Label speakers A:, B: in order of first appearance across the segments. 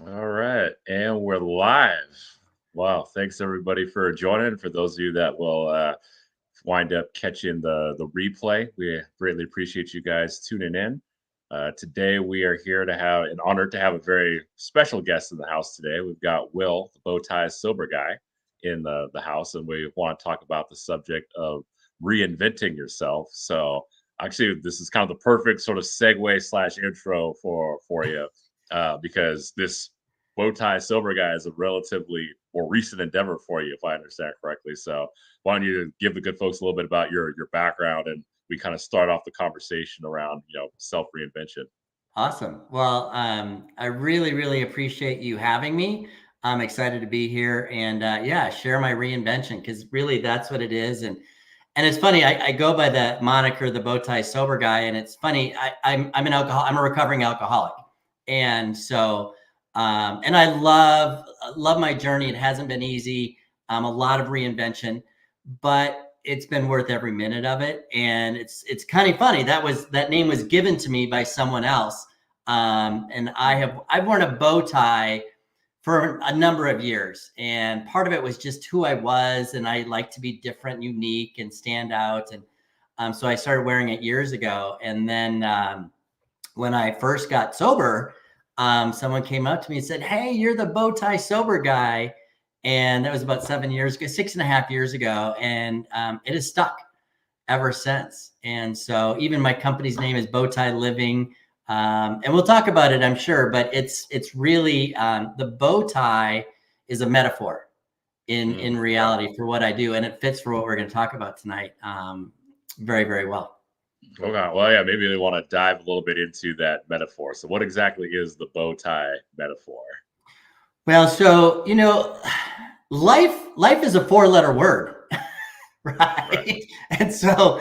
A: All right, and we're live. Wow, thanks everybody for joining. For those of you that will wind up catching the replay, we greatly appreciate you guys tuning in. Today we are here to have an honor to have a very special guest in the house today. We've got Will, the bow tie sober guy, in the house, and we want to talk about the subject of reinventing yourself. So actually, this is kind of the perfect sort of segue slash intro for you because this bow tie silver guy is a relatively more recent endeavor for you, if I understand correctly. So, why don't you give the good folks a little bit about your background, and we kind of start off the conversation around self reinvention.
B: Awesome. Well, I really, really appreciate you having me. I'm excited to be here and yeah, share my reinvention because really that's what it is. And it's funny. I go by the moniker, the bow tie sober guy, and it's funny. I'm an alcohol. I'm a recovering alcoholic, and so and I love my journey. It hasn't been easy. A lot of reinvention, but it's been worth every minute of it. And it's kind of funny. That name was given to me by someone else. And I've worn a bow tie for a number of years, and part of it was just who I was, and I like to be different, unique, and stand out. And so I started wearing it years ago. And then when I first got sober, someone came up to me and said, "Hey, you're the bow tie sober guy." And that was about 7 years ago, 6.5 years ago. And it has stuck ever since. And so even my company's name is Bowtie Living. And we'll talk about it, I'm sure, but it's really the bow tie is a metaphor in
A: Okay.
B: reality for what I do. And it fits for what we're going to talk about tonight very, very well.
A: Okay. Well, yeah, maybe we want to dive a little bit into that metaphor. So, what exactly is the bow tie metaphor?
B: Well, so, life is a four-letter word.
A: Right.
B: Right. And so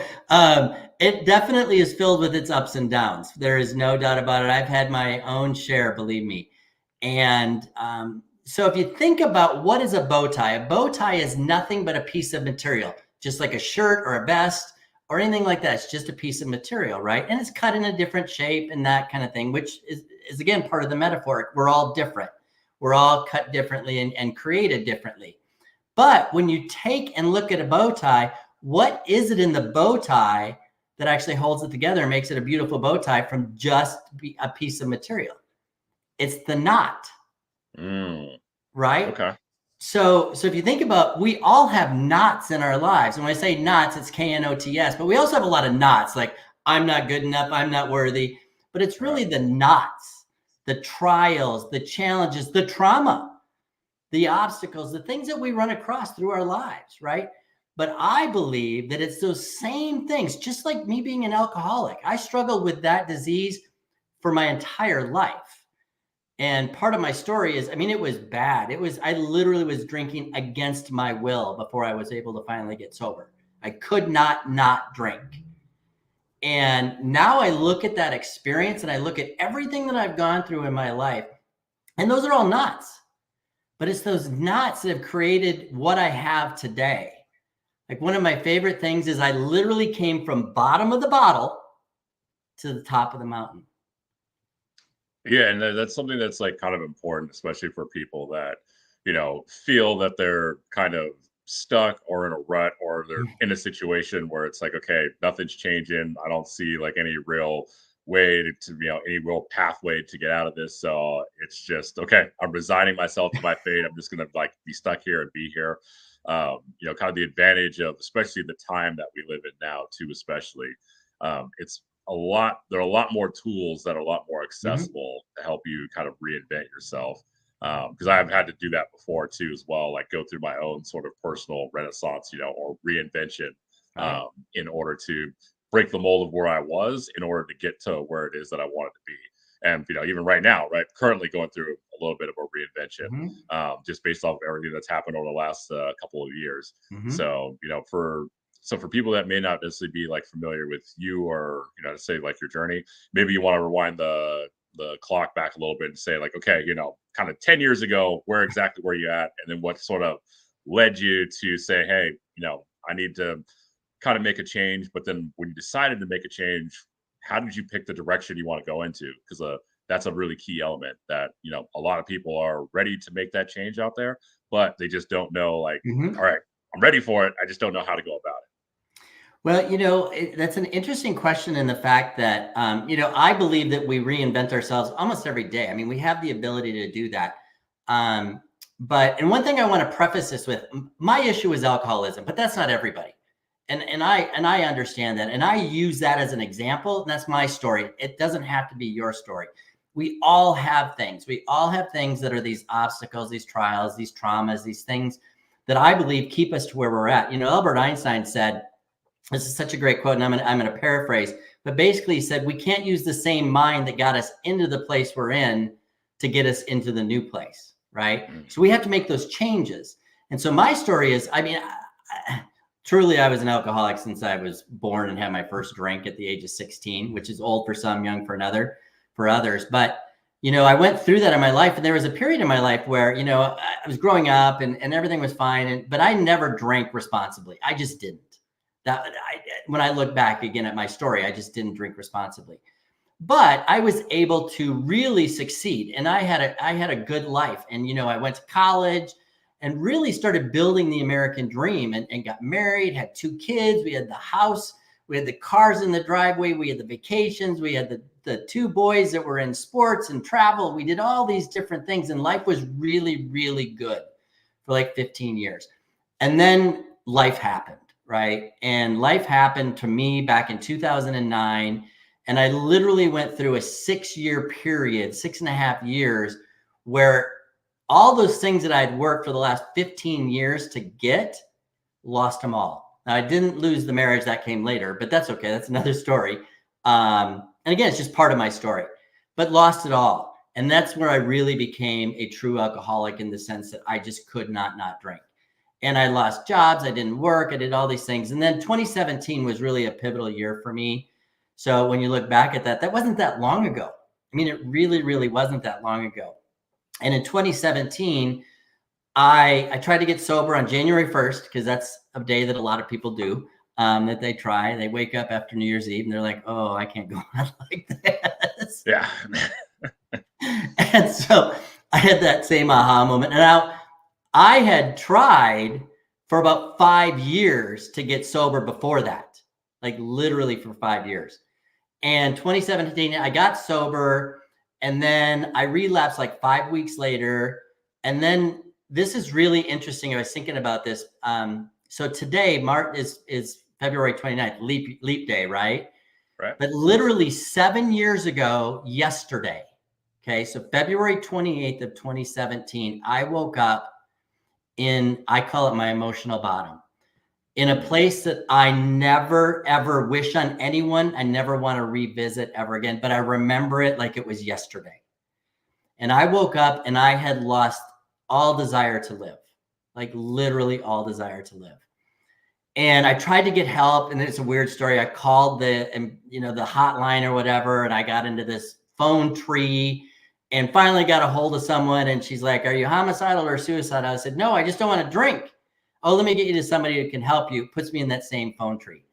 B: it definitely is filled with its ups and downs. There is no doubt about it. I've had my own share, believe me. And so if you think about what is a bow tie is nothing but a piece of material, just like a shirt or a vest or anything like that. It's just a piece of material, right? And it's cut in a different shape and that kind of thing, which is again part of the metaphor. We're all different. We're all cut differently and created differently. But when you take and look at a bow tie, what is it in the bow tie that actually holds it together and makes it a beautiful bow tie from just a piece of material? It's the knot,
A: Mm,
B: right?
A: okay.
B: So if you think about, we all have knots in our lives. And when I say knots, it's KNOTS, but we also have a lot of knots like I'm not good enough, I'm not worthy. But it's
A: Right.
B: really the knots, the trials, the challenges, the trauma, the obstacles, the things that we run across through our lives, right? But I believe that it's those same things, just like me being an alcoholic. I struggled with that disease for my entire life. And part of my story is, I mean, it was bad. I literally was drinking against my will before I was able to finally get sober. I could not drink. And now I look at that experience and I look at everything that I've gone through in my life, and those are all knots. But it's those knots that have created what I have today. Like one of my favorite things is I literally came from bottom of the bottle to the top of the mountain.
A: Yeah, and that's something that's like kind of important, especially for people that, feel that they're kind of stuck or in a rut or they're in a situation where it's like, okay, nothing's changing. I don't see like any real way to, any real pathway to get out of this. So it's just, okay, I'm resigning myself to my fate. I'm just going to like be stuck here and be here. Kind of the advantage of, especially the time that we live in now, too, especially. It's there are a lot more tools that are a lot more
B: Mm-hmm.
A: accessible to help you kind of reinvent yourself. Because I've had to do that before too, as well, like go through my own sort of personal renaissance, or reinvention,
B: Right.
A: in order to break the mold of where I was in order to get to where it is that I wanted to be. And even right now, right, currently going through a little bit of a reinvention,
B: Mm-hmm.
A: just based off of everything that's happened over the last couple of years.
B: Mm-hmm.
A: So for people that may not necessarily be like familiar with you or say like your journey, maybe you want to rewind the clock back a little bit and say like, okay, kind of 10 years ago, where exactly were you at, and then what sort of led you to say, hey, I need to kind of make a change. But then when you decided to make a change, how did you pick the direction you want to go into? Because that's a really key element that, a lot of people are ready to make that change out there, but they just don't know, like, all
B: Mhm.
A: right, I'm ready for it. I just don't know how to go about
B: Well, that's an interesting question in the fact that, I believe that we reinvent ourselves almost every day. I mean, we have the ability to do that. Um, and one thing I want to preface this with, my issue is alcoholism, but that's not everybody. And I understand that. And I use that as an example. And that's my story. It doesn't have to be your story. We all have things. We all have things that are these obstacles, these trials, these traumas, these things that I believe keep us to where we're at. Albert Einstein said, this is such a great quote, and I'm going to paraphrase, but basically he said, we can't use the same mind that got us into the place we're in to get us into the new place, right?
A: it.
B: So we have to make those changes. And so my story is, I mean, truly, I was an alcoholic since I was born and had my first drink at the age of 16, which is old for some, young for others. But, I went through that in my life, and there was a period in my life where, I was growing up and everything was fine. But I never drank responsibly. I just didn't. When I look back again at my story, I just didn't drink responsibly. But I was able to really succeed, and I had a good life. And I went to college and really started building the American dream, and got married, had 2 kids. We had the house, we had the cars in the driveway, we had the vacations, we had the 2 boys that were in sports and travel. We did all these different things, and life was really, really good for like 15 years. And then life happened. Right. And life happened to me back in 2009. And I literally went through a 6-year period, 6.5 years, where all those things that I'd worked for the last 15 years to get, lost them all. Now, I didn't lose the marriage, that came later, but that's okay. That's another story. And again, it's just part of my story, but lost it all. And that's where I really became a true alcoholic, in the sense that I just could not drink. And I lost jobs. I didn't work. I did all these things. And then 2017 was really a pivotal year for me. So when you look back at that, that wasn't that long ago. I mean, it really, really wasn't that long ago. And in 2017, I tried to get sober on January 1st, because that's a day that a lot of people do, that they try. They wake up after New Year's Eve and they're like, oh, I can't go on like this.
A: Yeah.
B: And so I had that same aha moment. And now, I had tried for about 5 years to get sober before that, like literally for 5 years. And 2017, I got sober, and then I relapsed like 5 weeks later. And then this is really interesting. I was thinking about this. So today, is February 29th, leap day, right?
A: Right.
B: But literally 7 years ago, yesterday, okay, so February 28th of 2017, I woke up I call it my emotional bottom, in a place that I never, ever wish on anyone. I never want to revisit ever again, but I remember it like it was yesterday. And I woke up and I had lost all desire to live, like literally all desire to live. And I tried to get help. And it's a weird story. I called the hotline or whatever, and I got into this phone tree, and finally got a hold of someone. And she's like, are you homicidal or suicidal? I said, no, I just don't want to drink. Oh, let me get you to somebody who can help you. Puts me in that same phone tree.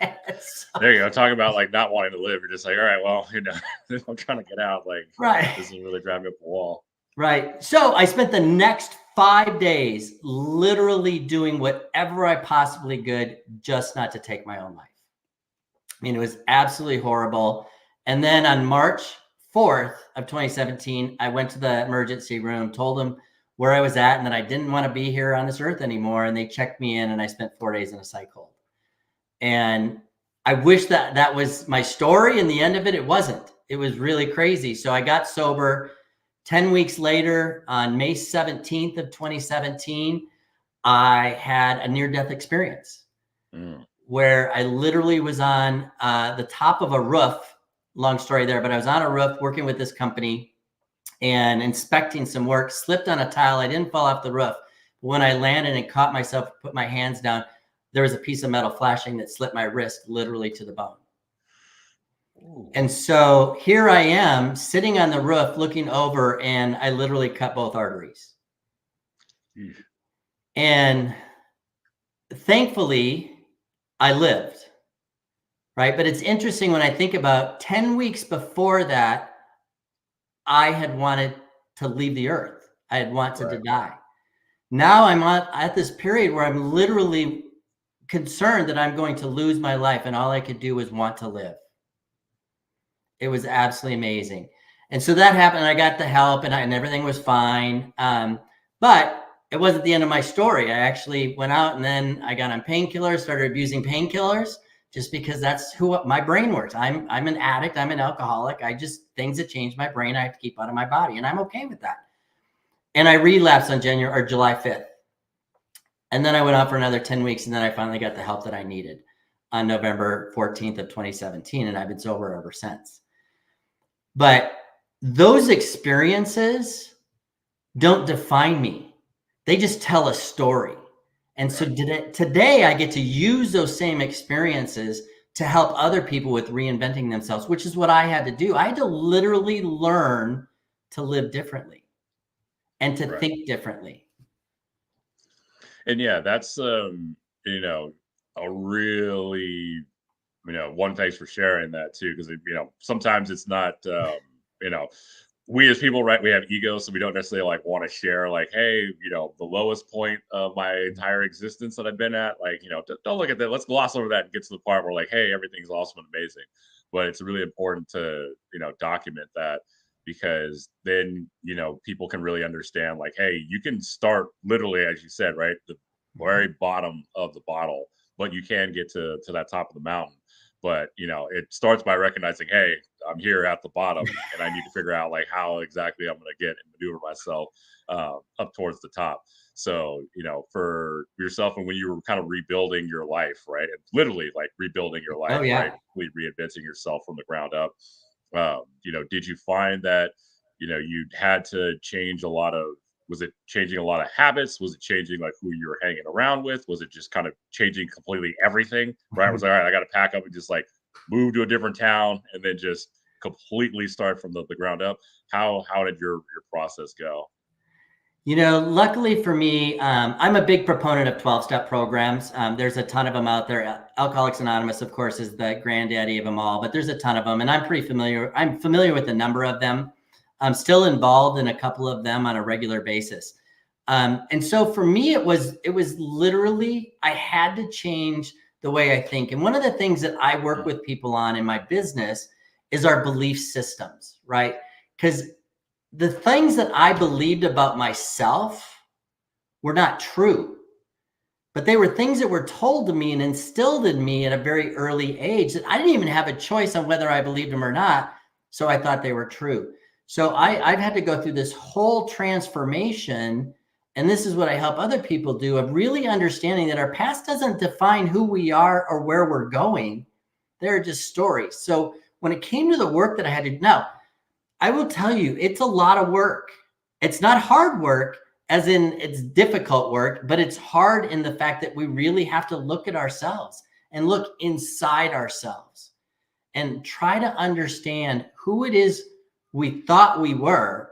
A: There you go. Talk about like not wanting to live. You're just like, all right, well, I'm trying to get out. Like,
B: right.
A: This is really driving me up the wall.
B: Right. So I spent the next 5 days literally doing whatever I possibly could, just not to take my own life. I mean, it was absolutely horrible. And then on March 4th of 2017, I went to the emergency room, told them where I was at, and that I didn't want to be here on this earth anymore. And they checked me in, and I spent 4 days in a psych hold. And I wish that was my story. And the end of it, it wasn't. It was really crazy. So I got sober 10 weeks later. On May 17th of 2017, I had a near-death experience. Where I literally was on the top of a roof. Long story there, but I was on a roof working with this company and inspecting some work, slipped on a tile. I didn't fall off the roof. But when I landed and caught myself, put my hands down, there was a piece of metal flashing that slit my wrist literally to the bone. Ooh. And so here I am sitting on the roof looking over, and I literally cut both arteries. And thankfully, I lived. right? But it's interesting when I think about 10 weeks before that, I had wanted to leave the earth. I had wanted to
A: Right.
B: die. Now I'm at this period where I'm literally concerned that I'm going to lose my life, and all I could do was want to live. It was absolutely amazing. And so that happened. I got the help, and everything was fine. But it wasn't the end of my story. I actually went out, and then I got on painkillers, started abusing painkillers, just because that's who my brain works. I'm an addict. I'm an alcoholic. I just, things that change my brain, I have to keep out of my body, and I'm okay with that. And I relapsed on July 5th. And then I went out for another 10 weeks, and then I finally got the help that I needed on November 14th of 2017, and I've been sober ever since. But those experiences don't define me. They just tell a story. And so today I get to use those same experiences to help other people with reinventing themselves, which is what I had to do. I had to literally learn to live differently and to think differently.
A: And yeah, that's you know, a really, one, thanks for sharing that too, because sometimes it's not you know, we as people, right, we have egos, so we don't necessarily like want to share like, hey, the lowest point of my entire existence that I've been at, like, don't look at that. Let's gloss over that and get to the part where like, hey, everything's awesome and amazing. But it's really important to, document that, because then, people can really understand like, hey, you can start literally, as you said, right, the very bottom of the bottle, but you can get to that top of the mountain. But it starts by recognizing, hey, I'm here at the bottom, and I need to figure out like how exactly I'm going to get and maneuver myself up towards the top. So for yourself, and when you were kind of rebuilding your life, right, and literally like rebuilding your
B: Oh
A: life, right,
B: yeah.
A: reinventing yourself from the ground up, did you find that you had to change a lot of, was it changing a lot of habits? Was it changing like who you were hanging around with? Was it just kind of changing completely everything? Right? I was like, all right, I got to pack up and just like move to a different town and then just completely start from the ground up. How did your process go?
B: Luckily for me, I'm a big proponent of 12-step programs. There's a ton of them out there. Alcoholics Anonymous, of course, is the granddaddy of them all, but there's a ton of them, and I'm pretty familiar. I'm familiar with a number of them. I'm still involved in a couple of them on a regular basis. And so for me, it was literally, I had to change the way I think. And one of the things that I work with people on in my business is our belief systems, right? Because the things that I believed about myself were not true, but they were things that were told to me and instilled in me at a very early age that I didn't even have a choice on whether I believed them or not. So I thought they were true. So I've had to go through this whole transformation. And this is what I help other people do, of really understanding that our past doesn't define who we are or where we're going. They're just stories. So when it came to the work that I had to do, now, I will tell you, it's a lot of work. It's not hard work, as in it's difficult work, but it's hard in the fact that we really have to look at ourselves and look inside ourselves and try to understand who it is we thought we were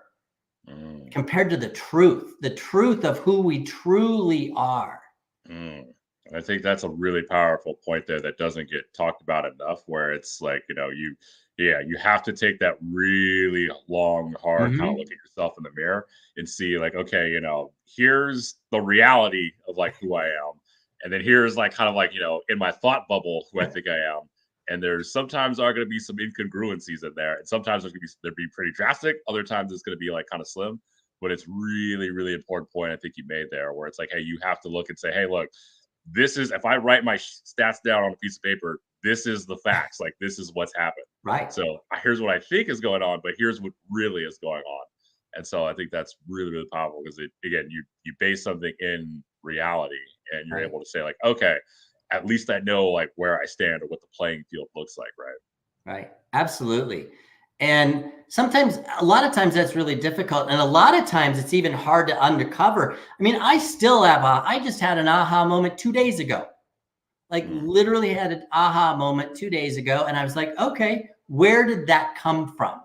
A: Mm,
B: compared to the truth of who we truly are.
A: mm. I think that's a really powerful point there that doesn't get talked about enough, where it's like, you have to take that really long, hard kind of look
B: Mhm.
A: at yourself in the mirror and see like, okay, here's the reality of like who I am. And then here's like kind of like, in my thought bubble, who I think I am. And there's sometimes are going to be some incongruencies in there. And sometimes they're be pretty drastic. Other times it's going to be like kind of slim. But it's really, really important point I think you made there, where it's like, hey, you have to look and say, hey, look, this is, if I write my stats down on a piece of paper, this is the facts. Like this is what's happened.
B: Right,
A: So here's what I think is going on, but here's what really is going on. And so I think that's really, really powerful, because it, again, you base something in reality, and you're
B: right.
A: able to say like, okay, at least I know like where I stand or what the playing field looks like, right?
B: Right. Absolutely. And sometimes, a lot of times that's really difficult. And a lot of times it's even hard to uncover. I mean, I just had an aha moment 2 days ago, like
A: Mm,
B: literally had an aha moment 2 days ago. And I was like, okay, where did that come from?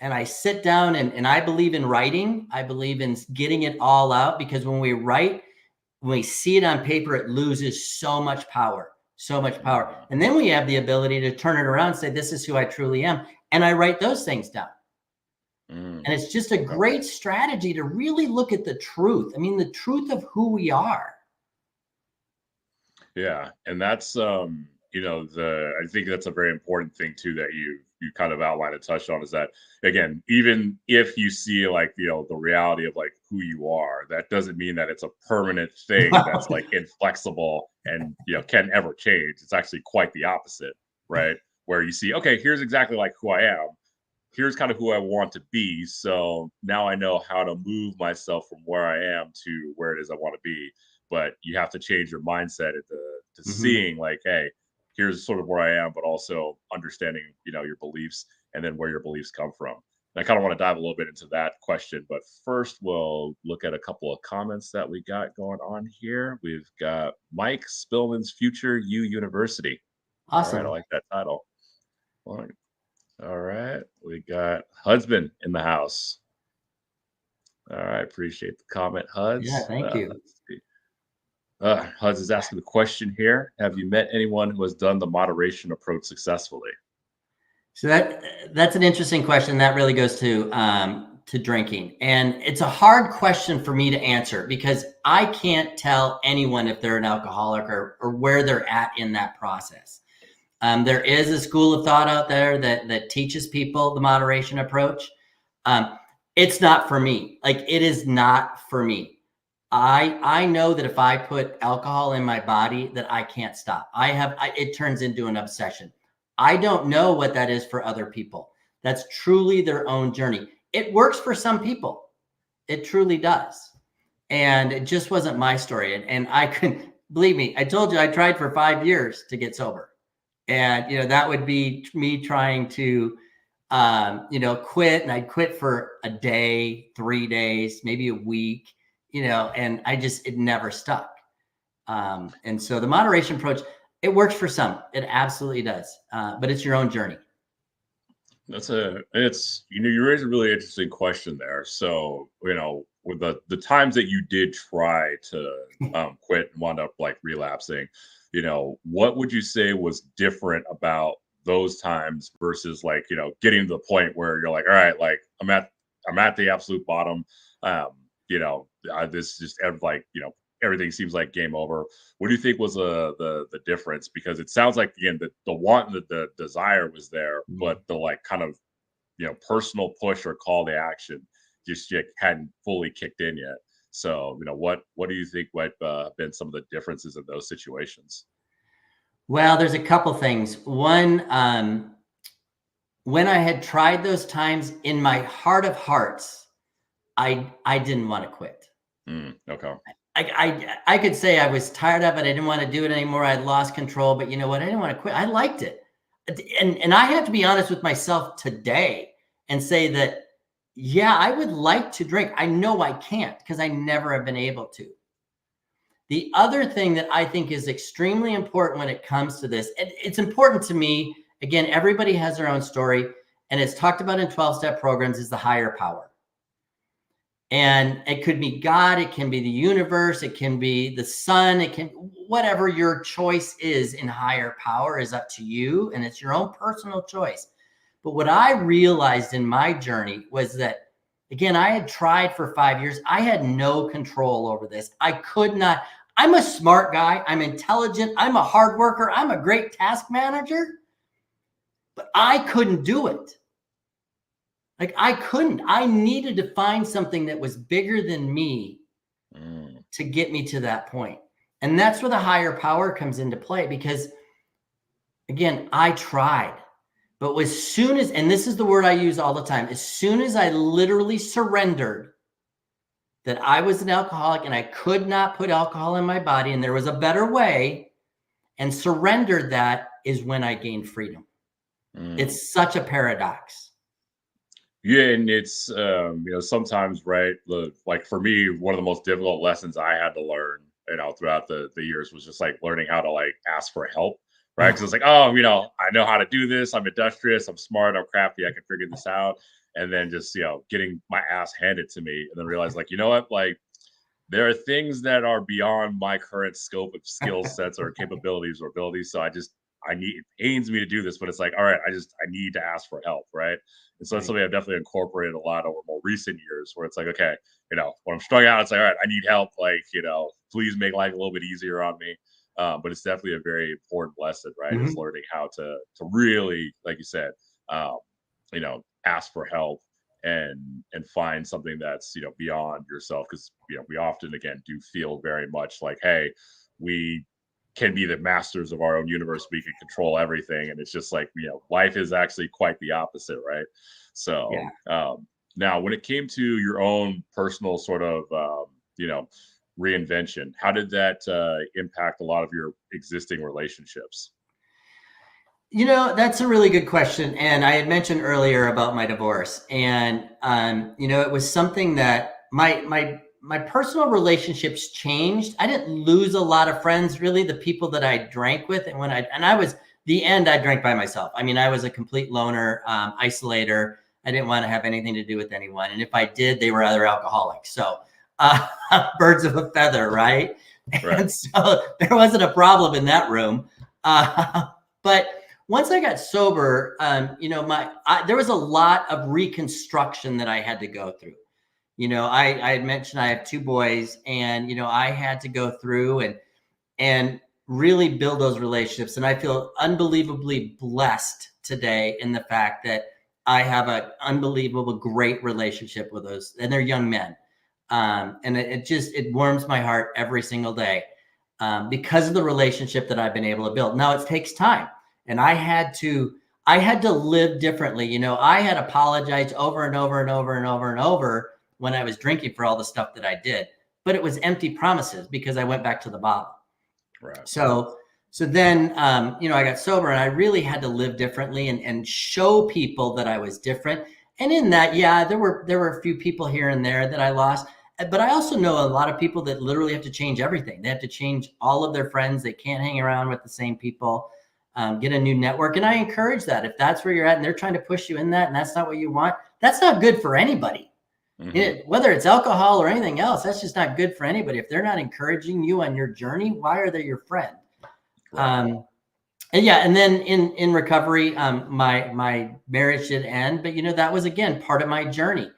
B: And I sit down, and I believe in writing. I believe in getting it all out, because when we write, when we see it on paper, it loses so much power. So much power. And then we have the ability to turn it around and say, this is who I truly am. And I write those things down. And it's just a great strategy to really look at the truth. I mean, the truth of who we are.
A: Yeah, and that's I think that's a very important thing too that you kind of outlined and touched on is that again, even if you see like the reality of like who you are, that doesn't mean that it's a permanent thing that's like inflexible and can ever change. It's actually quite the opposite, right? Where you see, okay, here's exactly like who I am. Here's kind of who I want to be. So now I know how to move myself from where I am to where it is I want to be. But you have to change your mindset to
B: Mhm.
A: seeing like, hey, here's sort of where I am, but also understanding, your beliefs and then where your beliefs come from. And I kind of want to dive a little bit into that question, but first we'll look at a couple of comments that we got going on here. We've got Mike Spillman's Future U University. All right, I
B: Awesome.
A: like that title. All right. We got husband in the house. All right. Appreciate the comment,
B: Yeah,
A: Huds.
B: thank you.
A: Let's see. Huds is asking the question here. Have you met anyone who has done the moderation approach successfully?
B: So that's an interesting question. That really goes to drinking, and it's a hard question for me to answer because I can't tell anyone if they're an alcoholic or where they're at in that process. There is a school of thought out there that teaches people the moderation approach. Um, it's not for me. Like it is not for me. I know that if I put alcohol in my body, that I can't stop. It turns into an obsession. I don't know what that is for other people. That's truly their own journey. It works for some people. It truly does. And it just wasn't my story. And I couldn't believe me. I told you I tried for 5 years to get sober. And that would be me trying to quit, and I'd quit for a day, 3 days, maybe a week, and it never stuck. And so the moderation approach, it works for some. It absolutely does. But it's your own journey.
A: You raise a really interesting question there. So, with the times that you did try to quit and wound up like relapsing, what would you say was different about those times versus like, getting to the point where you're like, all right, like I'm at the absolute bottom. Um, this just like, everything seems like game over. What do you think was the difference? Because it sounds like again the want, the desire was there,
B: Mhm.
A: but the like kind of personal push or call to action just yet hadn't fully kicked in yet. So what do you think might been some of the differences in those situations?
B: Well, there's a couple things. One, when I had tried those times in my heart of hearts, I didn't want to quit.
A: Okay.
B: I could say I was tired of it. I didn't want to do it anymore. I lost control, but you know what? I didn't want to quit. I liked it. And I have to be honest with myself today and say that, yeah, I would like to drink. I know I can't because I never have been able to. The other thing that I think is extremely important when it comes to this, and it's important to me, again, everybody has their own story, and it's talked about in 12-step programs, is the higher power. And it could be God, it can be the universe, it can be the sun, it can, whatever your choice is in higher power is up to you, and it's your own personal choice. But what I realized in my journey was that, again, I had tried for 5 years. I had no control over this. I could not. I'm a smart guy. I'm intelligent. I'm a hard worker. I'm a great task manager, but I couldn't do it. Like I couldn't. I needed to find something that was bigger than me
A: Mm,
B: to get me to that point. And that's where the higher power comes into play because, again, I tried. But as soon as, and this is the word I use all the time, as soon as I literally surrendered that I was an alcoholic and I could not put alcohol in my body and there was a better way, and surrendered that, is when I gained freedom.
A: mm.
B: It's such a paradox.
A: Yeah, and it's sometimes right. Like for me, one of the most difficult lessons I had to learn, throughout the years was just like learning how to like ask for help, right? Because it's like, oh, I know how to do this. I'm industrious. I'm smart. I'm crafty. I can figure this out. And then just getting my ass handed to me, and then realize like, you know what, like there are things that are beyond my current scope of skill sets or capabilities or abilities. So I need it pains me to do this, but it's like, all right, I need to ask for help, right? And so that's
B: Right.
A: something I've definitely incorporated a lot over more recent years where it's like, okay, when I'm struggling out, it's like, all right, I need help. Like, please make life a little bit easier on me. But it's definitely a very important lesson, right? Is
B: Mhm.
A: learning how to really, like you said, um, ask for help and find something that's beyond yourself, because we often again do feel very much like, hey, we can be the masters of our own universe, we can control everything, and it's just like, life is actually quite the opposite, right? So
B: Yeah.
A: now when it came to your own personal sort of you know reinvention, how did that impact a lot of your existing relationships?
B: That's a really good question. And I had mentioned earlier about my divorce. And it was something that my personal relationships changed. I didn't lose a lot of friends, really, the people that I drank with. And I was the end, I drank by myself. I mean, I was a complete loner, isolator. I didn't want to have anything to do with anyone. And if I did, they were other alcoholics. So uh, birds of a feather, right?
A: Right.
B: And so there wasn't a problem in that room. But once I got sober, there was a lot of reconstruction that I had to go through. I had mentioned I have two boys, and I had to go through and really build those relationships. And I feel unbelievably blessed today in the fact that I have an unbelievable, great relationship with those, and they're young men. And it warms my heart every single day, because of the relationship that I've been able to build. Now it takes time, and I had to live differently. I had apologized over and over and over and over and over when I was drinking for all the stuff that I did, but it was empty promises because I went back to the bottle.
A: Right.
B: So then, I got sober, and I really had to live differently and show people that I was different. And in that, yeah, there were a few people here and there that I lost, but I also know a lot of people that literally have to change everything. They have to change all of their friends. They can't hang around with the same people. Get a new network. And I encourage that. If that's where you're at and they're trying to push you in that, and that's not what you want, that's not good for anybody.
A: Hmm.
B: Whether it's alcohol or anything else, that's just not good for anybody. If they're not encouraging you on your journey, why are they your friend?
A: Right.
B: Um, and yeah, and then in recovery, my marriage did end, but that was again part of my journey.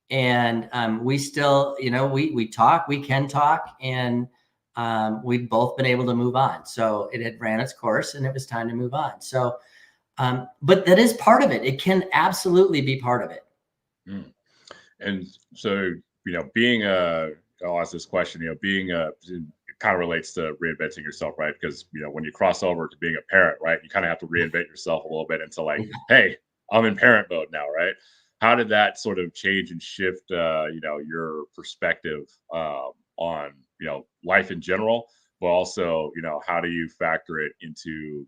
B: And we still, we talk, we can talk, and we've both been able to move on. So it had ran its course, and it was time to move on. So, but that is part of it. It can absolutely be part of it.
A: Mm. And so, being I'll ask this question, being it kind of relates to reinventing yourself, right? Because, when you cross over to being a parent, right, you kind of have to reinvent yourself a little bit into like, hey, I'm in parent mode now, right? How did that sort of change and shift, your perspective on, life in general, but also, how do you factor it into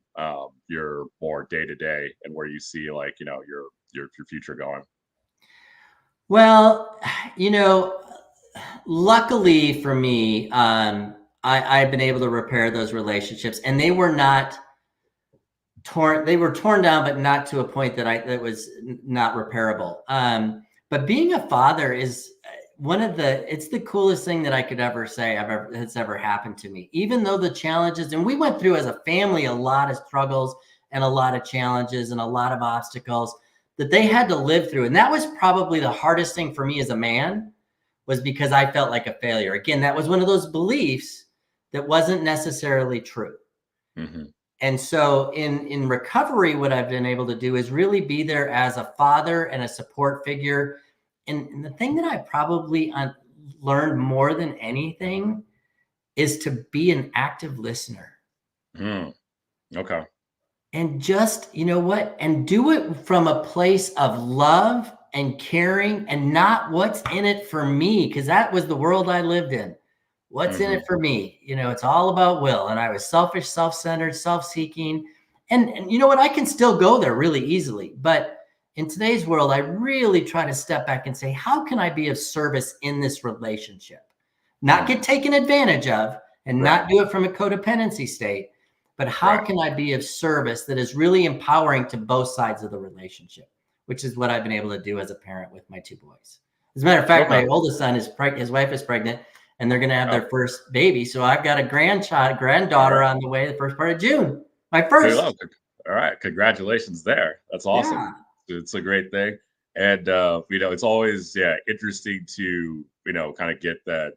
A: your more day to day and where you see like, your future going?
B: Well, you know, luckily for me, I've been able to repair those relationships, and they were not torn. They were torn down, but not to a point that was not repairable. But being a father is it's the coolest thing that I could ever say has ever happened to me. Even though the challenges, and we went through as a family a lot of struggles and a lot of challenges and a lot of obstacles that they had to live through, and that was probably the hardest thing for me as a man, was because I felt like a failure. Again, that was one of those beliefs that wasn't necessarily true.
A: Hmm.
B: And so in recovery, what I've been able to do is really be there as a father and a support figure. And the thing that I probably learned more than anything is to be an active listener.
A: Mm. Okay.
B: And just, you know what? And do it from a place of love and caring, and not what's in it for me, because that was the world I lived in. What's in it
A: Hmm.
B: for me? It's all about will. And I was selfish, self-centered, self-seeking. And you know what? I can still go there really easily. But in today's world, I really try to step back and say, how can I be of service in this relationship? Not
A: Mm.
B: get taken advantage of, and
A: Right.
B: not do it from a codependency state, but how
A: Right.
B: can I be of service that is really empowering to both sides of the relationship, which is what I've been able to do as a parent with my two boys. As a matter of fact,
A: Okay.
B: my oldest son his wife is pregnant, and they're going to have
A: Oh,
B: their first baby. So I've got a
A: all
B: granddaughter
A: right.
B: on the way the first part of June. My
A: Good luck.
B: first.
A: All right. Congratulations there. That's awesome.
B: Yeah.
A: It's a great thing. And it's always interesting to, kind of get that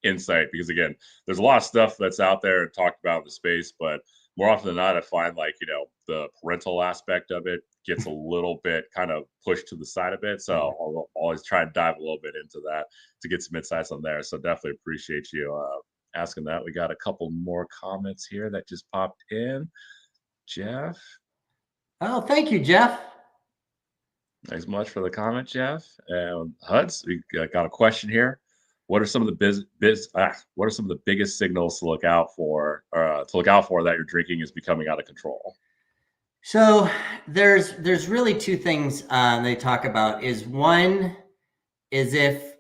A: insight because again, there's a lot of stuff that's out there and talked about in the space, but more often than not, I find like, the parental aspect of it gets a little bit kind of pushed to the side a bit. So I'll always try and dive a little bit into that to get some insights on there. So definitely appreciate you asking that. We got a couple more comments here that just popped in. Jeff,
B: Oh, thank you, Jeff.
A: thanks much for the comment, Jeff. And Huds, we got a question here. What are some of the what are some of the biggest signals to look out for that your drinking is becoming out of control?
B: So there's really two things they talk about. Is one is if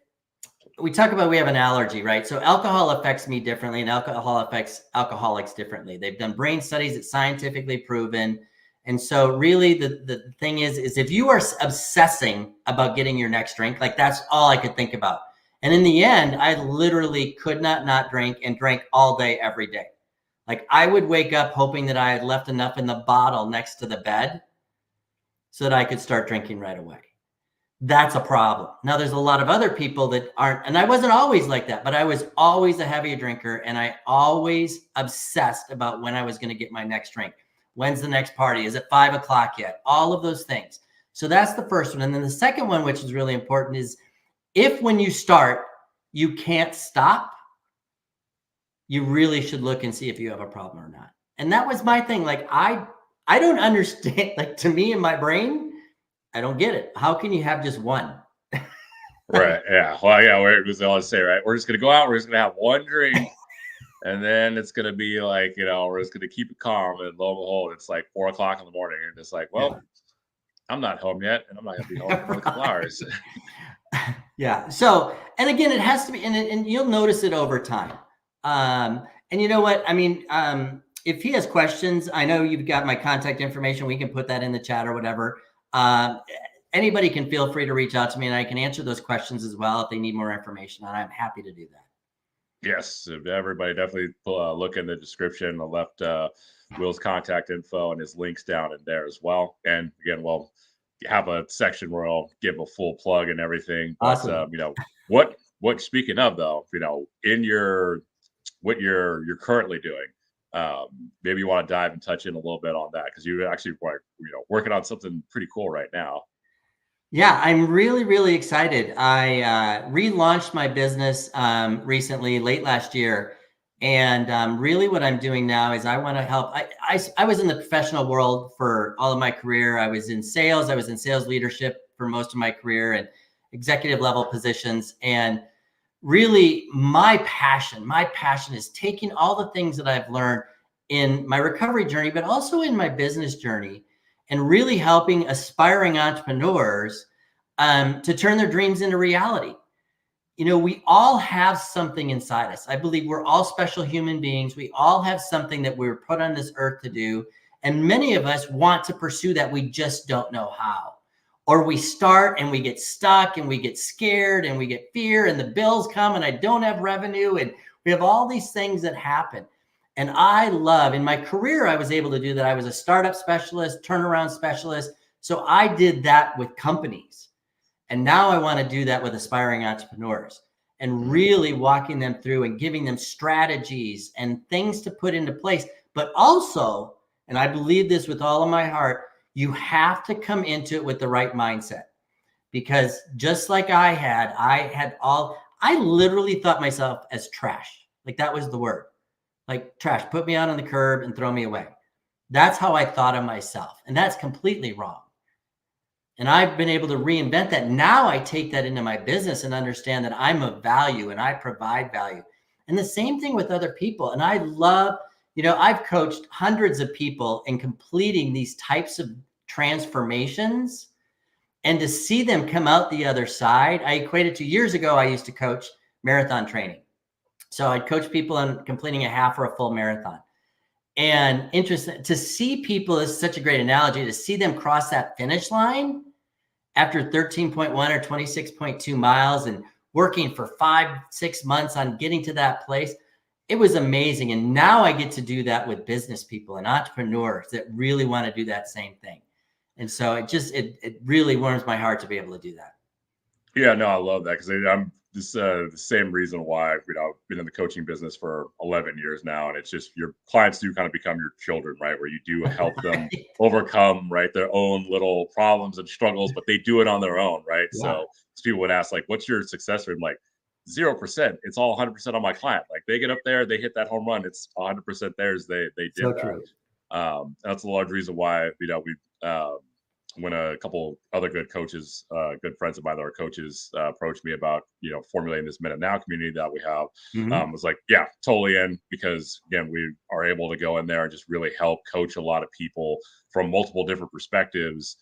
B: we talk about we have an allergy, right? So alcohol affects me differently, and alcohol affects alcoholics differently. They've done brain studies; it's scientifically proven. And so, really, the thing is if you are obsessing about getting your next drink, like that's all I could think about. And in the end, I literally could not drink and drank all day, every day. Like I would wake up hoping that I had left enough in the bottle next to the bed so that I could start drinking right away. That's a problem. Now, there's a lot of other people that aren't, and I wasn't always like that, but I was always a heavy drinker, and I always obsessed about when I was going to get my next drink. When's the next party? Is it 5 o'clock yet? All of those things. So that's the first one. And then the second one, which is really important, is if when you start, you can't stop, you really should look and see if you have a problem or not. And that was my thing. Like, I don't understand, like to me in my brain, I don't get it. How can you have just one?
A: Right. Yeah. Well, yeah. We're just always say, right? We're just gonna go out. We're just gonna have one drink, and then it's gonna be like, we're just gonna keep it calm. And lo and behold, it's like 4 o'clock in the morning, and it's like,
B: Yeah.
A: well, I'm not home yet, and I'm not gonna be home for another couple hours.
B: Yeah. So, and again, it has to be, and you'll notice it over time. And you know what? I mean, if he has questions, I know you've got my contact information. We can put that in the chat or whatever. Anybody can feel free to reach out to me, and I can answer those questions as well if they need more information. And I'm happy to do that.
A: Yes, everybody definitely look in the description. I left Will's contact info and his links down in there as well. And again, we'll have a section where I'll give a full plug and everything. But
B: Awesome.
A: what speaking of though, in your what you're currently doing, maybe you want to dive and touch in a little bit on that because you actually are working on something pretty cool right now.
B: Yeah, I'm really, really excited. I relaunched my business recently, late last year. And really what I'm doing now is I want to help. I was in the professional world for all of my career. I was in sales. I was in sales leadership for most of my career and executive level positions. And really my passion is taking all the things that I've learned in my recovery journey, but also in my business journey, and really helping aspiring entrepreneurs to turn their dreams into reality. We all have something inside us. I believe we're all special human beings. We all have something that we were put on this earth to do. And many of us want to pursue that. We just don't know how. Or we start and we get stuck and we get scared and we get fear and the bills come and I don't have revenue. And we have all these things that happen. And I love, in my career, I was able to do that. I was a startup specialist, turnaround specialist. So I did that with companies. And now I want to do that with aspiring entrepreneurs and really walking them through and giving them strategies and things to put into place. But also, and I believe this with all of my heart, you have to come into it with the right mindset. Because just like I literally thought myself as trash. Like that was the word. Like trash, put me out on the curb and throw me away. That's how I thought of myself. And that's completely wrong. And I've been able to reinvent that. Now I take that into my business and understand that I'm of value and I provide value. And the same thing with other people. And I love, I've coached hundreds of people in completing these types of transformations, and to see them come out the other side. I equate it to years ago, I used to coach marathon training. So I'd coach people on completing a half or a full marathon. And interesting to see people, is such a great analogy, to see them cross that finish line after 13.1 or 26.2 miles and working for 5-6 months on getting to that place. It was amazing. And now I get to do that with business people and entrepreneurs that really want to do that same thing. And so it really warms my heart to be able to do that.
A: Yeah, no, I love that because I'm just the same reason why I've been in the coaching business for 11 years now, and it's just your clients do kind of become your children, right? Where you do help them
B: Right.
A: overcome right their own little problems and struggles, but they do it on their own, right?
B: Yeah,
A: So people would ask like, "What's your success rate?" I'm like, 0%. It's all 100% on my client. Like they get up there, they hit that home run. It's 100% theirs. They did
B: so
A: that.
B: true.
A: That's a large reason why we when a couple other good coaches, good friends of mine that are coaches, approached me about formulating this Minute Now community that we have,
B: Mhm.
A: was like, yeah, totally in, because again, we are able to go in there and just really help coach a lot of people from multiple different perspectives.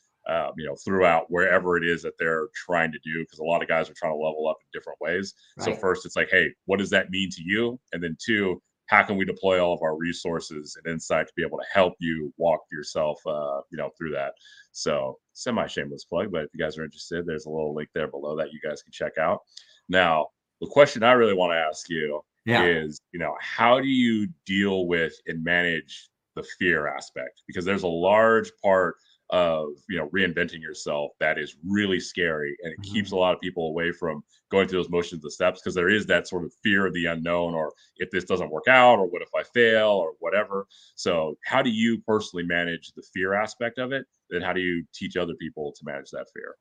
A: Throughout wherever it is that they're trying to do, because a lot of guys are trying to level up in different ways. So
B: Right.
A: first, it's like, hey, what does that mean to you? And then two, how can we deploy all of our resources and insight to be able to help you walk yourself, through that. So semi shameless plug, but if you guys are interested, there's a little link there below that you guys can check out. Now, the question I really want to ask you
B: Yeah.
A: is, how do you deal with and manage the fear aspect? Because there's a large part of reinventing yourself that is really scary, and it keeps
B: Mhm.
A: a lot of people away from going through those motions, the steps, because there is that sort of fear of the unknown, or if this doesn't work out, or what if I fail, or whatever. So how do you personally manage the fear aspect of it, and how do you teach other people to manage that fear?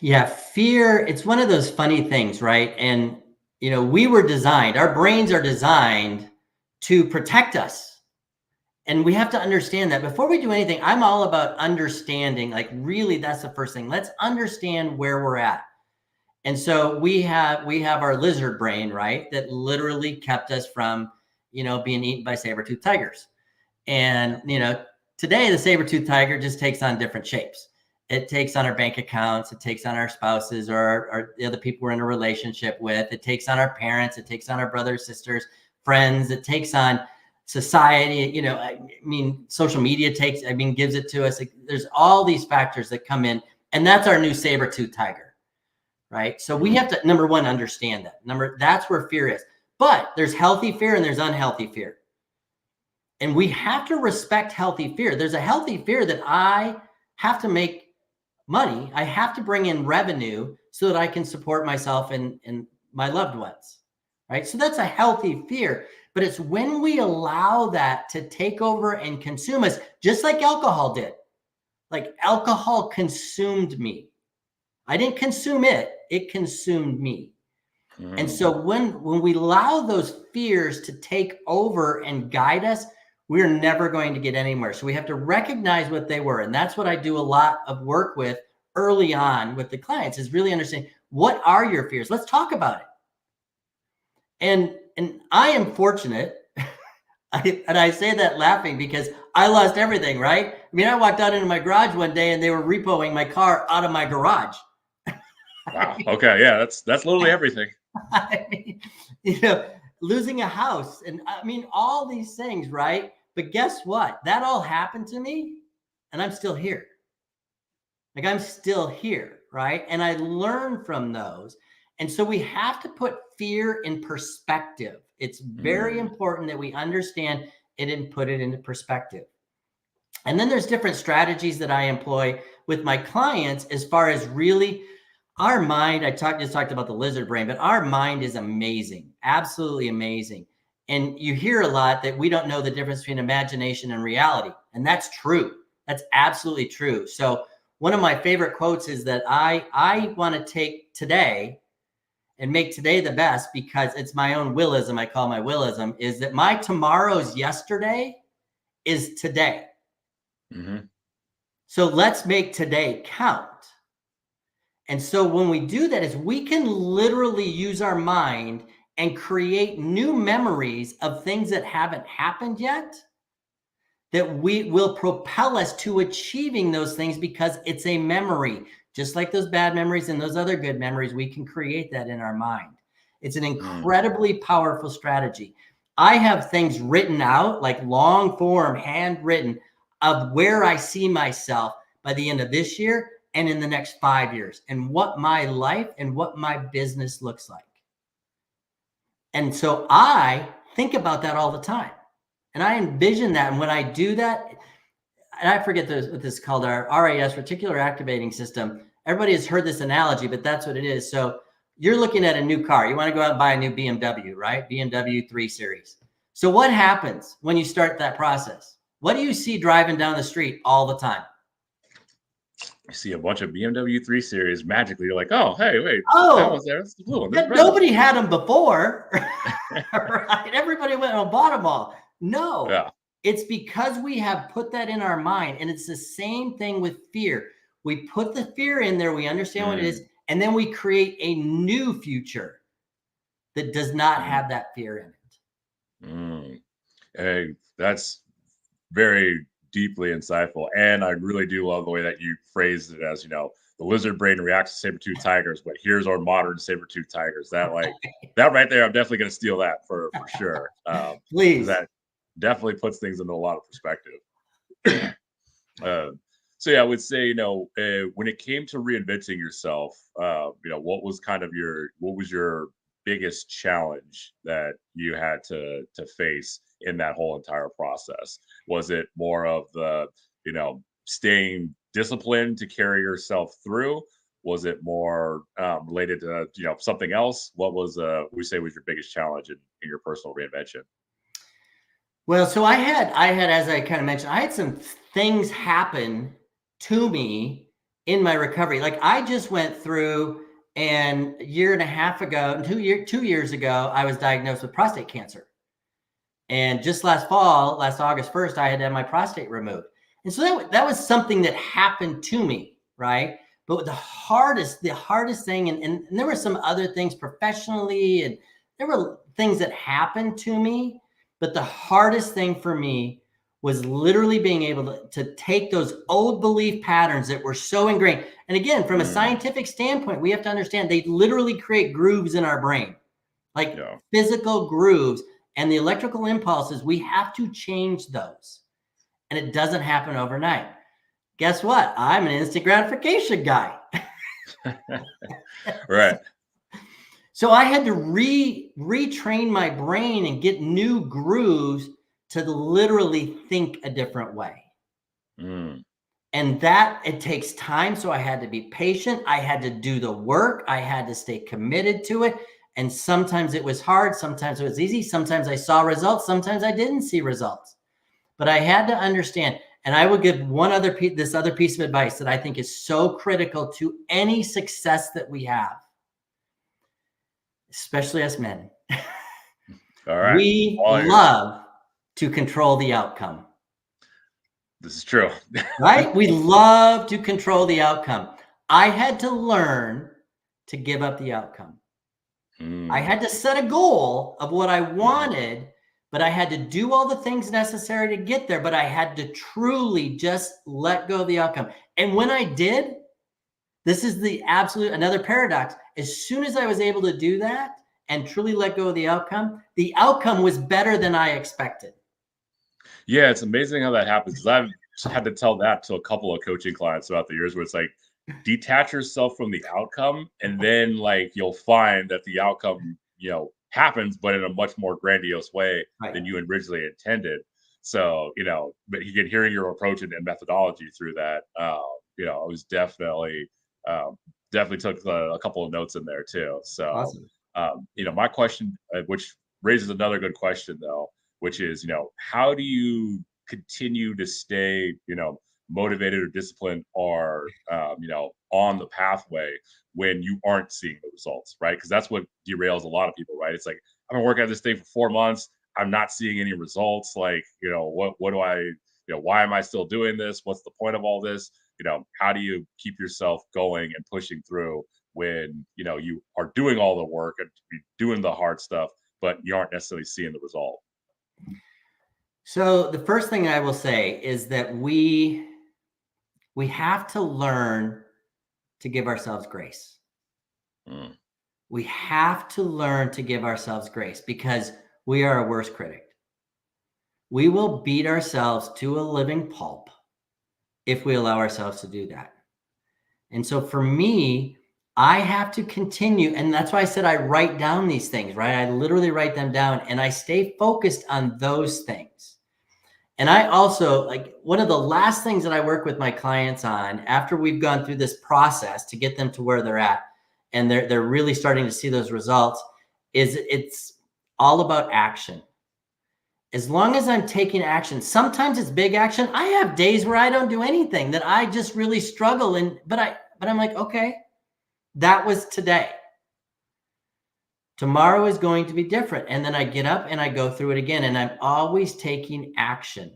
B: Yeah, fear, it's one of those funny things, right? And we were designed, our brains are designed to protect us. And we have to understand that before we do anything. I'm all about understanding, like really that's the first thing. Let's understand where we're at. And so we have our lizard brain, right? That literally kept us from, being eaten by saber-toothed tigers. And, today the saber-toothed tiger just takes on different shapes. It takes on our bank accounts, it takes on our spouses, or the other people we're in a relationship with. It takes on our parents, it takes on our brothers, sisters, friends, it takes on society. I mean, social media gives it to us. There's all these factors that come in, and that's our new saber-toothed tiger, right? So we
A: Mhm.
B: have to, number one, understand that's where fear is. But there's healthy fear and there's unhealthy fear. And we have to respect healthy fear. There's a healthy fear that I have to make money. I have to bring in revenue so that I can support myself and my loved ones. Right. So that's a healthy fear. But it's when we allow that to take over and consume us, just like alcohol did. Like alcohol consumed me. I didn't consume it, it consumed me. And
A: Mhm.
B: so when we allow those fears to take over and guide us, we're never going to get anywhere. So we have to recognize what they were. And that's what I do a lot of work with early on with the clients, is really understanding, what are your fears? Let's talk about it. And I am fortunate. And I say that laughing because I lost everything, right? I mean, I walked out into my garage one day and they were repoing my car out of my garage.
A: Wow. Okay. Yeah. That's literally everything.
B: I mean, you know, losing a house, and I mean, all these things, right? But guess what? That all happened to me, and I'm still here. Like, I'm still here, right? And I learn from those. And so we have to put fear in perspective. It's very
A: Mm.
B: important that we understand it and put it into perspective. And then there's different strategies that I employ with my clients as far as really our mind. Just talked about the lizard brain, but our mind is amazing, absolutely amazing. And you hear a lot that we don't know the difference between imagination and reality. And that's true. That's absolutely true. So one of my favorite quotes is that I want to take today and make today the best, because it's my own willism. I call my willism is that my tomorrow's yesterday is today.
A: Mhm.
B: So let's make today count. And so when we do that, is we can literally use our mind and create new memories of things that haven't happened yet, that we will propel us to achieving those things, because it's a memory. Just like those bad memories and those other good memories, we can create that in our mind. It's an
A: Mm.
B: incredibly powerful strategy. I have things written out, like long form, handwritten, of where I see myself by the end of this year and in the next 5 years, and what my life and what my business looks like. And so I think about that all the time. And I envision that. And when I do that, and I forget what this is called, our RAS, reticular activating system. Everybody has heard this analogy, but that's what it is. So you're looking at a new car. You want to go out and buy a new BMW, right? BMW 3 Series. So what happens when you start that process? What do you see driving down the street all the time?
A: You see a bunch of BMW 3 Series. Magically, you're like, oh, hey, wait, that one's
B: Oh,
A: there. It's the blue one. There's red one.
B: nobody had them before, right? Everybody went and bought them all. No,
A: Yeah.
B: it's because we have put that in our mind. And it's the same thing with fear. We put the fear in there, we understand what it is, and then we create a new future that does not have that fear in it.
A: Hey, that's very deeply insightful. And I really do love the way that you phrased it as, the lizard brain reacts to saber-toothed tigers, but here's our modern saber-toothed tigers. That that right there, I'm definitely going to steal that for sure. Because
B: Please.
A: that definitely puts things into a lot of perspective. So yeah, I would say, when it came to reinventing yourself, what was your biggest challenge that you had to face in that whole entire process? Was it more of the, staying disciplined to carry yourself through? Was it more related to, something else? What was, would you say was your biggest challenge in your personal reinvention?
B: Well, so I had, as I kind of mentioned, I had some things happen to me in my recovery. Like I just went through, and a year and a half ago, 2 years ago, I was diagnosed with prostate cancer. And just last fall, last August 1st, I had to have my prostate removed. And so that was something that happened to me, right? But the hardest thing, and there were some other things professionally, and there were things that happened to me. But the hardest thing for me was literally being able to take those old belief patterns that were so ingrained. And again, from a scientific standpoint, we have to understand they literally create grooves in our brain, like
A: Yeah.
B: physical grooves. And the electrical impulses, we have to change those. And it doesn't happen overnight. Guess what? I'm an instant gratification guy.
A: Right.
B: So I had to retrain my brain and get new grooves to literally think a different way. And that it takes time. So I had to be patient. I had to do the work. I had to stay committed to it. And sometimes it was hard. Sometimes it was easy. Sometimes I saw results. Sometimes I didn't see results. But I had to understand. And I will give this other piece of advice that I think is so critical to any success that we have, especially us men.
A: All right.
B: We love to control the outcome.
A: This is true.
B: Right? We love to control the outcome. I had to learn to give up the outcome. I had to set a goal of what I wanted, but I had to do all the things necessary to get there. But I had to truly just let go of the outcome. And when I did, this is another paradox. As soon as I was able to do that and truly let go of the outcome was better than I expected.
A: Yeah, it's amazing how that happens, because I've had to tell that to a couple of coaching clients throughout the years, where it's like, detach yourself from the outcome, and then you'll find that the outcome, happens, but in a much more grandiose way than you originally intended. So, but hearing your approach and methodology through that, it was definitely took a couple of notes in there too. So,
B: Awesome.
A: My question, which raises another good question though, which is, how do you continue to stay, motivated or disciplined, or on the pathway when you aren't seeing the results, right? Because that's what derails a lot of people, right? It's like, I've been working at this thing for 4 months, I'm not seeing any results. Like, what do I, why am I still doing this? What's the point of all this? How do you keep yourself going and pushing through when you are doing all the work and doing the hard stuff, but you aren't necessarily seeing the result?
B: So the first thing I will say is that we have to learn to give ourselves grace. We have to learn to give ourselves grace, because we are our worst critic. We will beat ourselves to a living pulp if we allow ourselves to do that. And so for me, I have to continue. And that's why I said I write down these things, right? I literally write them down and I stay focused on those things. And I also, like, one of the last things that I work with my clients on after we've gone through this process to get them to where they're at and they're really starting to see those results is it's all about action. As long as I'm taking action, sometimes it's big action. I have days where I don't do anything, that I just really struggle. But I'm like, okay, that was today. Tomorrow is going to be different. And then I get up and I go through it again. And I'm always taking action.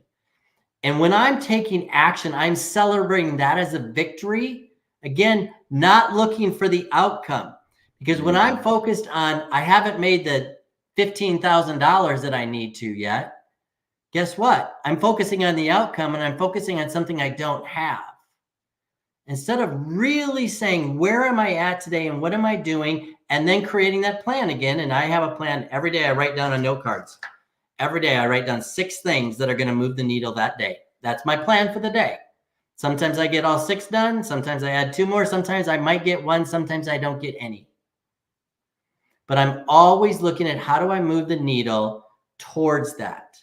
B: And when I'm taking action, I'm celebrating that as a victory. Again, not looking for the outcome. Because when I'm focused on, I haven't made the $15,000 that I need to yet, guess what? I'm focusing on the outcome and I'm focusing on something I don't have. Instead of really saying, where am I at today and what am I doing? And then creating that plan again. And I have a plan every day. I write down on note cards. Every day I write down 6 things that are going to move the needle that day. That's my plan for the day. Sometimes I get all 6 done. Sometimes I add 2 more. Sometimes I might get 1. Sometimes I don't get any. But I'm always looking at how do I move the needle towards that.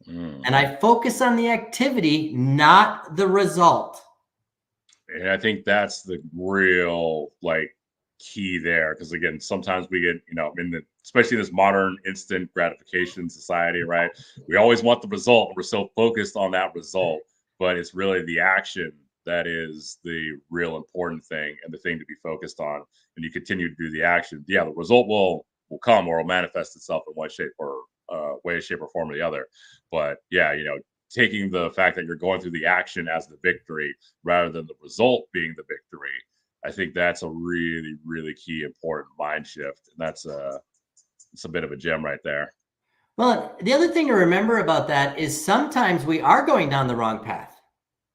B: And I focus on the activity, not the result.
A: And I think that's the real like key there. Because again, sometimes we get, in the especially in this modern instant gratification society, right? We always want the result. We're so focused on that result, but it's really the action that is the real important thing and the thing to be focused on. And you continue to do the action. Yeah, the result will come or will manifest itself in one shape or shape or form or the other. But yeah, taking the fact that you're going through the action as the victory rather than the result being the victory, I think that's a really, really key important mind shift. And it's a bit of a gem right there.
B: Well, the other thing to remember about that is sometimes we are going down the wrong path.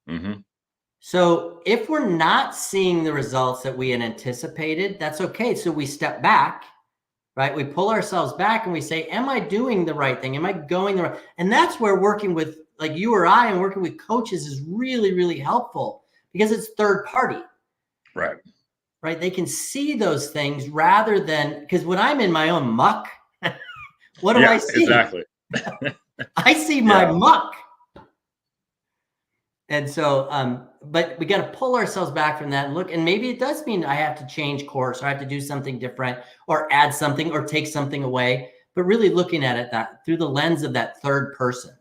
A: Hmm.
B: So if we're not seeing the results that we had anticipated, that's okay. So we step back, right? We pull ourselves back and we say, am I doing the right thing? Am I going the right? And that's where working with like you or I and working with coaches is really, really helpful because it's third party.
A: Right.
B: Right. They can see those things rather than, because when I'm in my own muck, what do I see?
A: Exactly.
B: I see my muck. And so, but we got to pull ourselves back from that and look, and maybe it does mean I have to change course or I have to do something different or add something or take something away, but really looking at it that through the lens of that third person.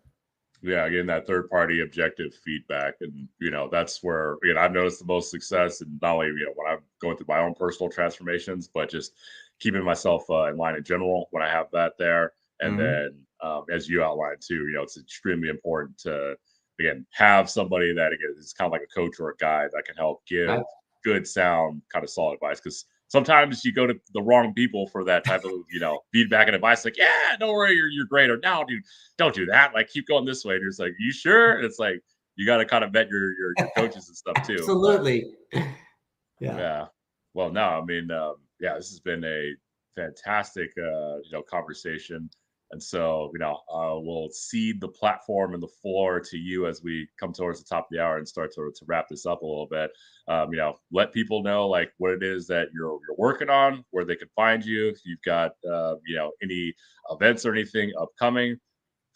A: Yeah, again, that third party objective feedback. And, that's where, again, I've noticed the most success. And not only, when I'm going through my own personal transformations, but just keeping myself in line in general when I have that there. And then, as you outlined too, it's extremely important to, again, have somebody that again, is kind of like a coach or a guide that can help give good, sound, kind of solid advice. Because sometimes you go to the wrong people for that type of, feedback and advice. Like, yeah, don't worry, you're great. Or no, dude, don't do that. Like, keep going this way. And it's like, you sure? And it's like, you got to kind of vet your coaches and stuff too.
B: Absolutely.
A: Yeah. Well, no, I mean, yeah, this has been a fantastic, conversation. And so, we'll cede the platform and the floor to you as we come towards the top of the hour and start to wrap this up a little bit. Let people know like what it is that you're working on, where they can find you. If you've got, any events or anything upcoming,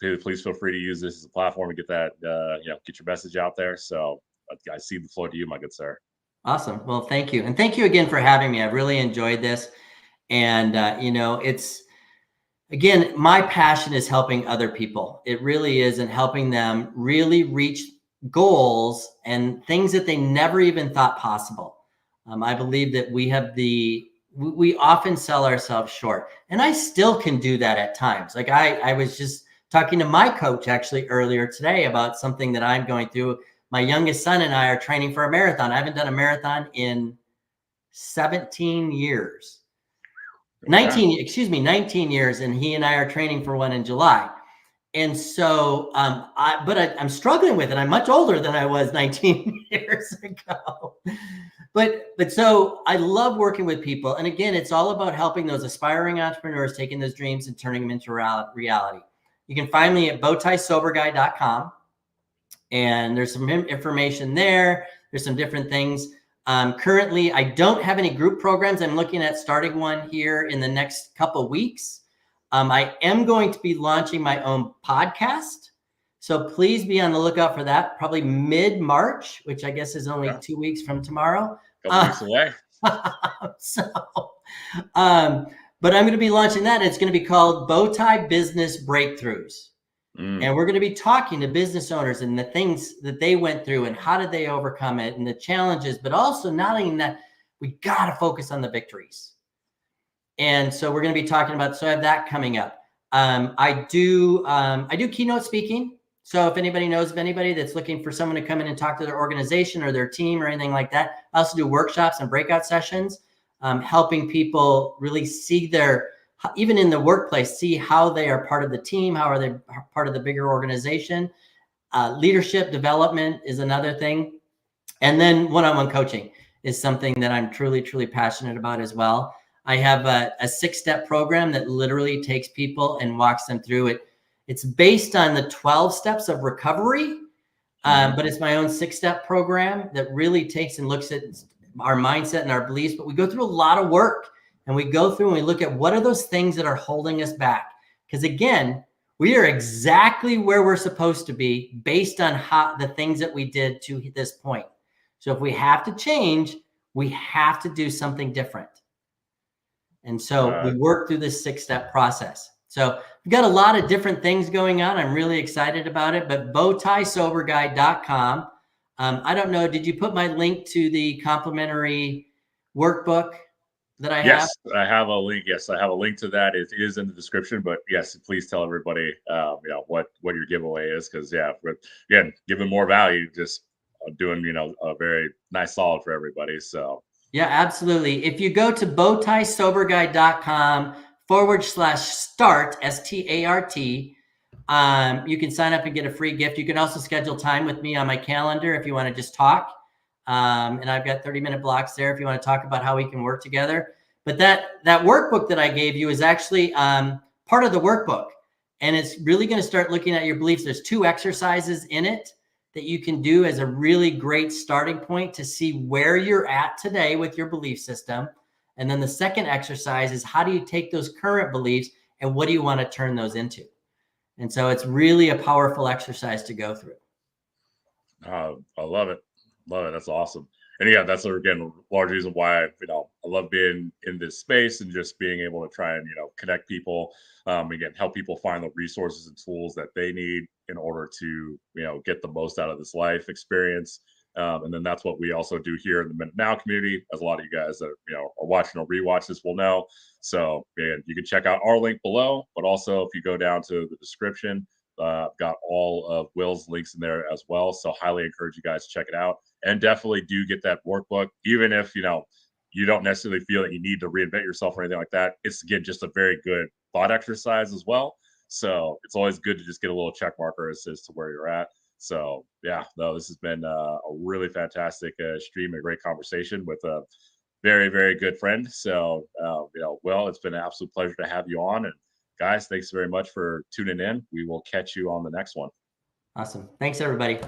A: please feel free to use this as a platform to get that, get your message out there. So I cede the floor to you, my good sir.
B: Awesome. Well, thank you. And thank you again for having me. I've really enjoyed this. And, it's, again, my passion is helping other people. It really is, and helping them really reach goals and things that they never even thought possible. I believe that we often sell ourselves short, and I still can do that at times. Like I was just talking to my coach actually earlier today about something that I'm going through. My youngest son and I are training for a marathon. I haven't done a marathon in 17 years. 19 years. And he and I are training for one in July. And so, I'm struggling with it. I'm much older than I was 19 years ago. But so I love working with people. And again, it's all about helping those aspiring entrepreneurs, taking those dreams and turning them into reality. You can find me at bowtiesoberguy.com. And there's some information there. There's some different things. Currently, I don't have any group programs. I'm looking at starting one here in the next couple weeks. I am going to be launching my own podcast. So please be on the lookout for that, probably mid-March, which I guess is only 2 weeks from tomorrow.
A: Couple weeks away.
B: So, but I'm going to be launching that. It's going to be called Bowtie Business Breakthroughs. And we're going to be talking to business owners and the things that they went through and how did they overcome it and the challenges, but also not only that, we got to focus on the victories. And so we're going to be talking about, so I have that coming up. I do keynote speaking. So if anybody knows of anybody that's looking for someone to come in and talk to their organization or their team or anything like that, I also do workshops and breakout sessions, helping people really see their, even in the workplace, see how they are part of the team, how are they part of the bigger organization. Leadership development is another thing. And then one-on-one coaching is something that I'm truly, truly passionate about as well. I have a 6-step program that literally takes people and walks them through it. It's based on the 12 steps of recovery, but it's my own 6-step program that really takes and looks at our mindset and our beliefs. But we go through a lot of work, and we go through and we look at what are those things that are holding us back. Because again, we are exactly where we're supposed to be based on how the things that we did to this point. So if we have to change, we have to do something different. And so we work through this 6-step process. So we've got a lot of different things going on. I'm really excited about it, but bowtiesoberguy.com. I don't know, did you put my link to the complimentary workbook that I have?
A: Yes, I have a link. Yes, I have a link to that. It is in the description, but yes, please tell everybody, what your giveaway is. Cause again, giving more value, just doing, a very nice solid for everybody. So
B: yeah, absolutely. If you go to bowtiesoberguy.com/start, START, you can sign up and get a free gift. You can also schedule time with me on my calendar if you want to just talk. And I've got 30-minute blocks there if you want to talk about how we can work together. But that workbook that I gave you is actually part of the workbook. And it's really going to start looking at your beliefs. There's 2 exercises in it that you can do as a really great starting point to see where you're at today with your belief system. And then the second exercise is how do you take those current beliefs and what do you want to turn those into? And so it's really a powerful exercise to go through.
A: I love it. Love it. That's awesome. And yeah, that's again a large reason why I love being in this space and just being able to try and connect people, again help people find the resources and tools that they need in order to get the most out of this life experience. And then that's what we also do here in the Minute Now community, as a lot of you guys that are watching or rewatch this will know. So again, you can check out our link below, but also if you go down to the description, got all of Will's links in there as well. So highly encourage you guys to check it out. And definitely do get that workbook, even if you don't necessarily feel that you need to reinvent yourself or anything like that. It's again just a very good thought exercise as well. So it's always good to just get a little check marker as to where you're at. So yeah, no, this has been a really fantastic stream, a great conversation with a very, very good friend. So Will, it's been an absolute pleasure to have you on. And guys, thanks very much for tuning in. We will catch you on the next one.
B: Awesome. Thanks, everybody.